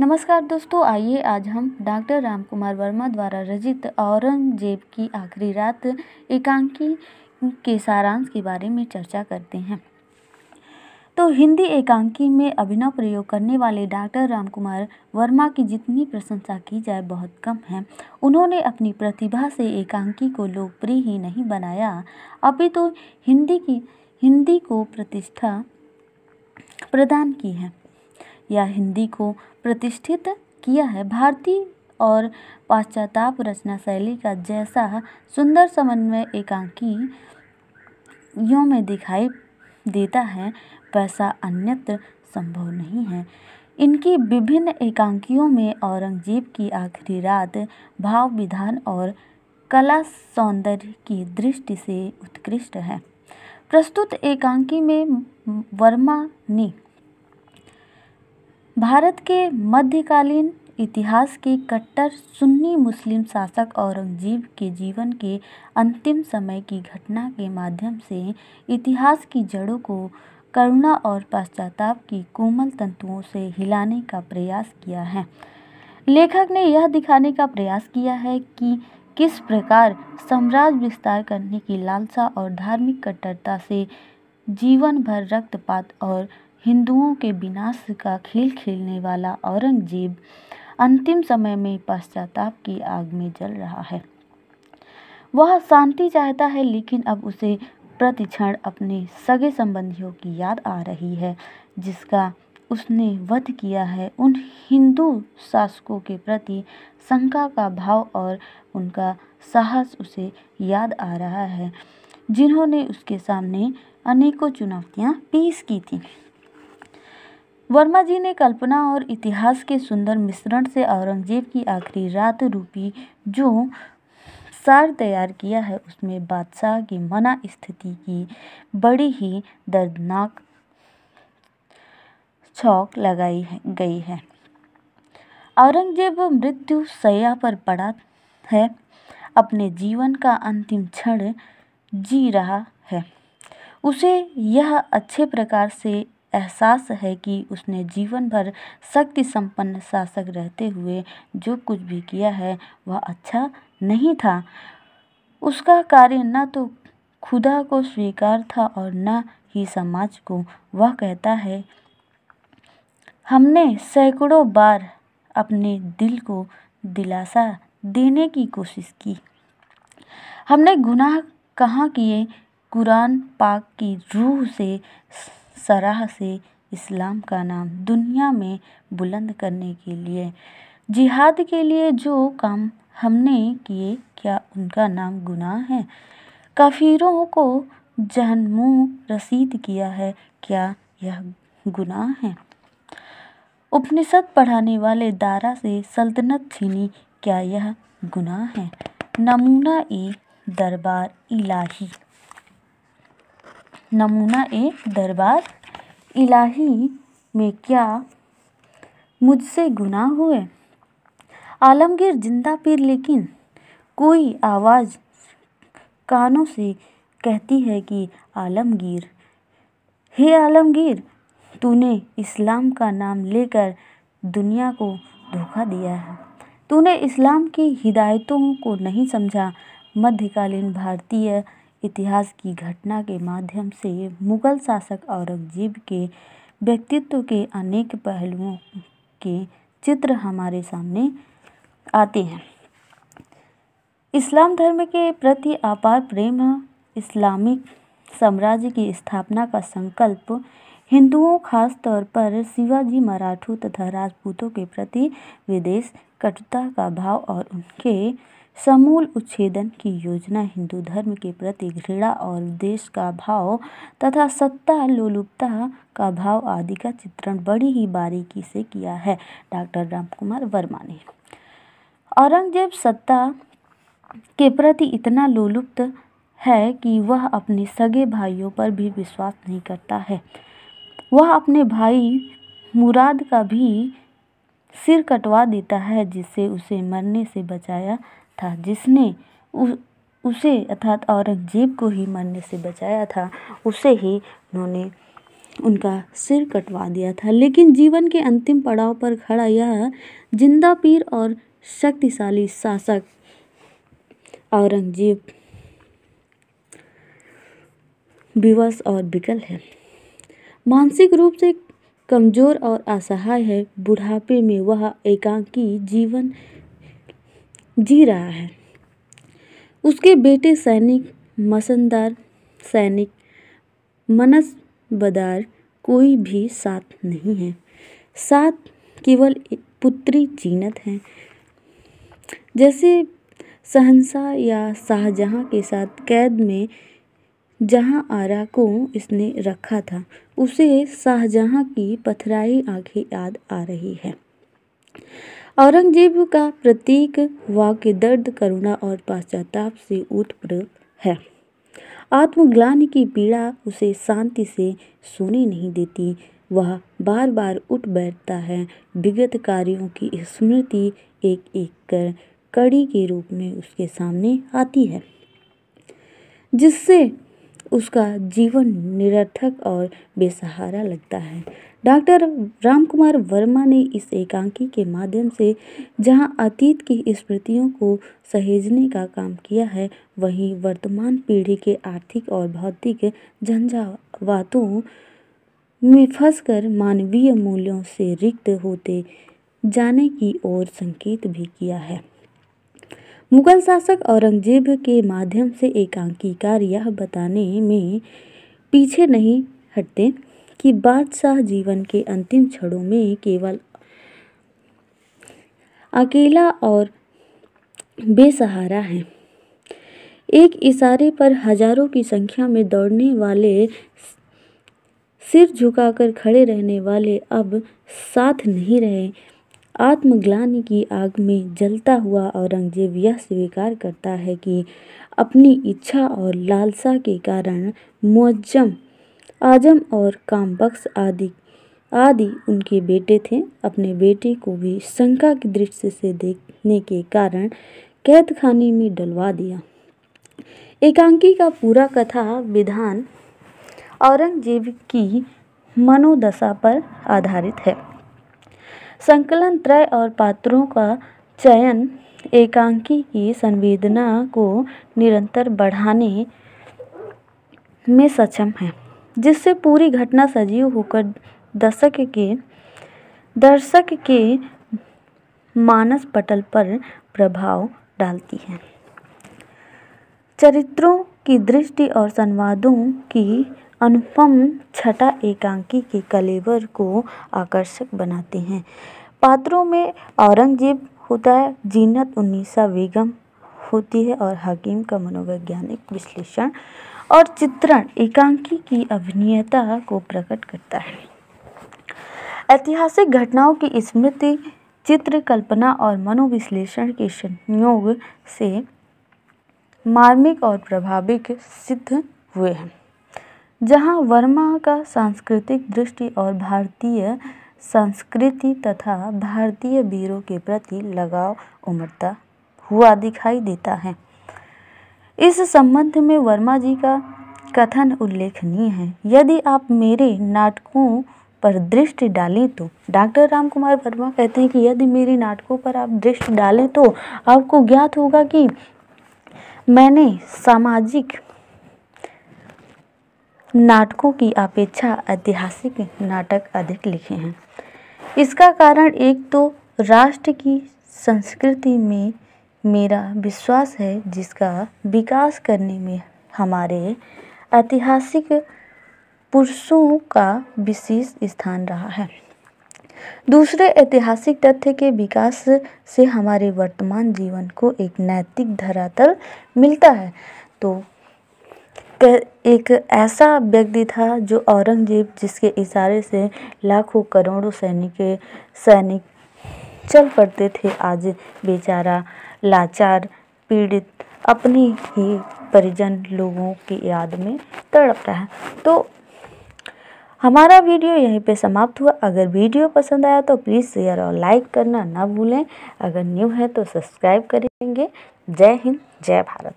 नमस्कार दोस्तों, आइए आज हम डॉक्टर रामकुमार वर्मा द्वारा रचित औरंगजेब की आखिरी रात एकांकी के सारांश के बारे में चर्चा करते हैं। तो हिंदी एकांकी में अभिनव प्रयोग करने वाले डॉक्टर रामकुमार वर्मा की जितनी प्रशंसा की जाए बहुत कम है। उन्होंने अपनी प्रतिभा से एकांकी को लोकप्रिय ही नहीं बनाया, अपितु हिंदी को प्रतिष्ठा प्रदान की है या हिंदी को प्रतिष्ठित किया है। भारतीय और पाश्चात्य रचना शैली का जैसा सुंदर समन्वय एकांकियों में दिखाई देता है, वैसा अन्यत्र संभव नहीं है। इनकी विभिन्न एकांकियों में औरंगजेब की आखिरी रात भाव विधान और कला सौंदर्य की दृष्टि से उत्कृष्ट है। प्रस्तुत एकांकी में वर्मा ने भारत के मध्यकालीन इतिहास के कट्टर सुन्नी मुस्लिम शासक औरंगजेब के जीवन के अंतिम समय की घटना के माध्यम से इतिहास की जड़ों को करुणा और पश्चाताप की कोमल तंतुओं से हिलाने का प्रयास किया है। लेखक ने यह दिखाने का प्रयास किया है कि किस प्रकार साम्राज्य विस्तार करने की लालसा और धार्मिक कट्टरता से जीवन भर रक्तपात और हिंदुओं के विनाश का खेल खेलने वाला औरंगजेब अंतिम समय में पश्चाताप की आग में जल रहा है। वह शांति चाहता है, लेकिन अब उसे प्रतिक्षण अपने सगे संबंधियों की याद आ रही है जिसका उसने वध किया है। उन हिंदू शासकों के प्रति शंका का भाव और उनका साहस उसे याद आ रहा है जिन्होंने उसके सामने अनेकों चुनौतियां पेश की थी। वर्मा जी ने कल्पना और इतिहास के सुंदर मिश्रण से औरंगजेब की आखिरी रात रूपी जो सार तैयार किया है, उसमें बादशाह की मना स्थिति की बड़ी ही दर्दनाक छौक लगाई गई है। औरंगजेब मृत्यु शैया पर पड़ा है, अपने जीवन का अंतिम क्षण जी रहा है। उसे यह अच्छे प्रकार से एहसास है कि उसने जीवन भर शक्ति संपन्न शासक रहते हुए जो कुछ भी किया है वह अच्छा नहीं था। उसका कार्य न तो खुदा को स्वीकार था और न ही समाज को। वह कहता है, हमने सैकड़ों बार अपने दिल को दिलासा देने की कोशिश की। हमने गुनाह कहाँ किए, कुरान पाक की रूह से सराह से इस्लाम का नाम दुनिया में बुलंद करने के लिए, जिहाद के लिए जो काम हमने किए, क्या उनका नाम गुनाह है? काफिरों को जहन्नुम रसीद किया है, क्या यह गुनाह है? उपनिषद पढ़ाने वाले दारा से सल्तनत छीनी, क्या यह गुनाह है? नमूना ए दरबार इलाही में क्या मुझसे गुनाह हुए? आलमगीर जिंदा पीर, लेकिन कोई आवाज़ कानों से कहती है कि आलमगीर, हे आलमगीर, तूने इस्लाम का नाम लेकर दुनिया को धोखा दिया है। तूने इस्लाम की हिदायतों को नहीं समझा। मध्यकालीन भारतीय इतिहास की घटना के माध्यम से मुगल शासक औरंगजेब के व्यक्तित्व के अनेक पहलुओं के चित्र हमारे सामने आते हैं। इस्लाम धर्म के प्रति अपार प्रेम, इस्लामिक साम्राज्य की स्थापना का संकल्प, हिंदुओं खास तौर पर शिवाजी मराठों तथा राजपूतों के प्रति विदेश कटुता का भाव और उनके समूल उच्छेदन की योजना, हिंदू धर्म के प्रति घृणा और देश का भाव तथा सत्ता लोलुपता का भाव आदि का चित्रण बड़ी ही बारीकी से किया है डॉक्टर रामकुमार वर्मा ने। औरंगजेब सत्ता के प्रति इतना लोलुप्त है कि वह अपने सगे भाइयों पर भी विश्वास नहीं करता है। वह अपने भाई मुराद का भी सिर कटवा देता है, जिससे उसे मरने से बचाया था, जिसने उसे अर्थात औरंगजेब को ही मरने से बचाया था, उसे ही उन्होंने उनका सिर कटवा दिया था। लेकिन जीवन के अंतिम पड़ाव पर खड़ा यह जिंदा पीर और शक्तिशाली शासक औरंगजेब विवश और विकल है, मानसिक रूप से कमजोर और असहाय है। बुढ़ापे में वह एकाकी जीवन जी रहा है। उसके बेटे सैनिक, मसनदार सैनिक, मनसबदार कोई भी साथ नहीं है। साथ केवल पुत्री जीनत है। जैसे शहंशाह या शाहजहां के साथ कैद में जहां आरा को इसने रखा था, उसे शाहजहां की पथराई आंखें याद आ रही है। औरंगजेब का प्रतीक वाक्य दर्द, करुणा और पश्चाताप से उत्प्रेरित है। आत्मग्लानि की पीड़ा उसे शांति से सोने नहीं देती। वह बार बार उठ बैठता है। विगत कार्यों की स्मृति एक एक कर कड़ी के रूप में उसके सामने आती है, जिससे उसका जीवन निरर्थक और बेसहारा लगता है। डॉक्टर रामकुमार वर्मा ने इस एकांकी के माध्यम से जहां अतीत की स्मृतियों को सहेजने का काम किया है, वहीं वर्तमान पीढ़ी के आर्थिक और भौतिक झंझावातों में फंसकर मानवीय मूल्यों से रिक्त होते जाने की ओर संकेत भी किया है। मुगल शासक औरंगजेब के माध्यम से एकांकीकार यह बताने में पीछे नहीं हटते कि बादशाह जीवन के अंतिम क्षणों में केवल अकेला और बेसहारा है। एक इशारे पर हजारों की संख्या में दौड़ने वाले, सिर झुकाकर खड़े रहने वाले अब साथ नहीं रहे। आत्मग्लानि की आग में जलता हुआ औरंगजेब यह स्वीकार करता है कि अपनी इच्छा और लालसा के कारण मुअज्जम आजम और कामबख्श आदि उनके बेटे थे। अपने बेटे को भी शंका की दृष्टि से देखने के कारण कैद खाने में डलवा दिया। एकांकी का पूरा कथा विधान औरंगजेब की मनोदशा पर आधारित है। संकलन, त्रय और पात्रों का चयन एकांकी की संवेदना को निरंतर बढ़ाने में सक्षम है, जिससे पूरी घटना सजीव होकर दर्शक के मानस पटल पर प्रभाव डालती है। चरित्रों की दृष्टि और संवादों की अनुपम छटा एकांकी के कलेवर को आकर्षक बनाते हैं। पात्रों में औरंगजेब होता है, जीनत उन्नीसा बेगम होती है और हकीम का मनोवैज्ञानिक विश्लेषण और चित्रण एकांकी की अभिनयता को प्रकट करता है। ऐतिहासिक घटनाओं की स्मृति, चित्र, कल्पना और मनोविश्लेषण के संयोग से मार्मिक और प्रभाविक सिद्ध हुए हैं। जहां वर्मा का सांस्कृतिक दृष्टि और भारतीय संस्कृति तथा भारतीय वीरों के प्रति लगाव उमड़ता हुआ दिखाई देता है। इस संबंध में वर्मा जी का कथन उल्लेखनीय है। यदि आप मेरे नाटकों पर दृष्टि डालें तो, डॉक्टर रामकुमार वर्मा कहते हैं कि यदि मेरे नाटकों पर आप दृष्टि डालें तो आपको ज्ञात होगा कि मैंने सामाजिक नाटकों की अपेक्षा ऐतिहासिक नाटक अधिक लिखे हैं। इसका कारण एक तो राष्ट्र की संस्कृति में मेरा विश्वास है, जिसका विकास करने में हमारे ऐतिहासिक पुरुषों का विशेष स्थान रहा है। दूसरे, ऐतिहासिक तथ्य के विकास से हमारे वर्तमान जीवन को एक नैतिक धरातल मिलता है। तो एक ऐसा व्यक्ति था जो औरंगजेब, जिसके इशारे से लाखों करोड़ों सैनिक चल पड़ते थे, आज बेचारा लाचार, पीड़ित, अपनी ही परिजन लोगों की याद में तड़प रहा है। तो हमारा वीडियो यहीं पे समाप्त हुआ। अगर वीडियो पसंद आया तो प्लीज़ शेयर और लाइक करना ना भूलें। अगर न्यू है तो सब्सक्राइब करेंगे। जय हिंद, जय भारत।